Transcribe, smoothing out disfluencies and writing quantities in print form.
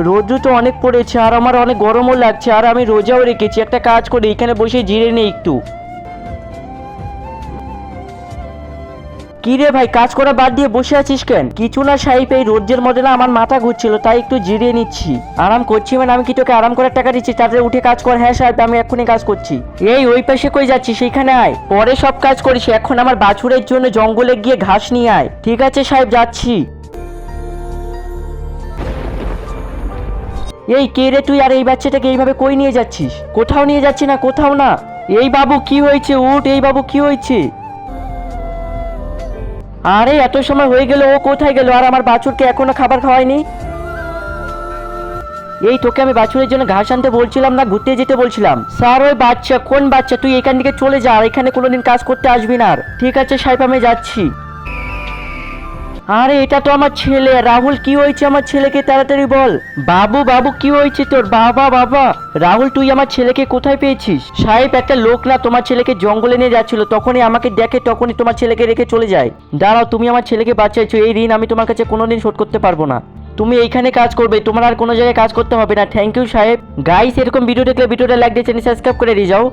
রোদ্র তো অনেক পড়েছে আর আমার অনেক গরমও লাগছে, আর আমি রোজাও রেখেছি। একটা কাজ করি, এখানে বসে জিরে নেই একটু। কি রে ভাই, কাজ করা বাদ দিয়ে বসে আছিস কেন? কিছু না সাহেব, এই রোদ্রের মধ্যে না আমার মাথা ঘুরছিল, তাই একটু জিরিয়ে নিচ্ছি। আরাম করছি মানে আমি কি তোকে আরাম করার টাকা দিচ্ছি? তাড়াতাড়ি উঠে কাজ কর। হ্যাঁ সাহেব, আমি এক্ষুনি কাজ করছি। এই ওই পাশে কই যাচ্ছিস? সেইখানে আয়, পরে সব কাজ করিস। এখন আমার বাছুরের জন্য জঙ্গলে গিয়ে ঘাস নিয়ে আয়। ঠিক আছে সাহেব, যাচ্ছি। এই কে রে তুই? আর এই বাচ্চাটাকে এইভাবে কই নিয়ে যাচ্ছিস? কোথাও নিয়ে যাচ্ছি না, কোথাও না। এই বাবু কি হয়েছে? উঠ। এই বাবু কি হয়েছে? আরে এত সময় হয়ে গেল, ও কোথায় গেল? আর আমার বাছুরকে এখনো খাবার খাওয়ায়নি। এই তোকে আমি বাছুরের জন্য ঘাস আনতে বলছিলাম না, ঘুরতে যেতে বলছিলাম? স্যার ওই বাচ্চা? কোন বাচ্চা? তুই এখান থেকে চলে যা, আর এখানে কোনোদিন কাজ করতে আসবি না আর। ঠিক আছে সাহেব, আমি যাচ্ছি। আরে এটা তো আমার ছেলে। রাহুল, কি হয়েছে আমার ছেলেকে? তাড়াতাড়ি বল। বাবু বাবু, কি হয়েছে তোর? বাবা বাবা। রাহুল, তুই আমার ছেলেকে কোথায় পেয়েছিস? সাহেব, একটা লোক না তোমার ছেলেকে জঙ্গলে নিয়ে যাচ্ছিল, তখনই আমাকে দেখে, তখনই তোমার ছেলেকে রেখে চলে যায়। দাঁড়াও, তুমি আমার ছেলেকে বাঁচাইছো, এই ঋণ আমি তোমার কাছে কোনোদিন শোধ করতে পারবো না। তুমি এইখানে কাজ করবে, তোমার আর কোনো জায়গায় কাজ করতে হবে না। থ্যাংক ইউ সাহেব। গাইস, এরকম ভিডিও দেখলে ভিডিওটা লাইক দিয়ে চ্যানেল সাবস্ক্রাইব করে দিয়ে যাও।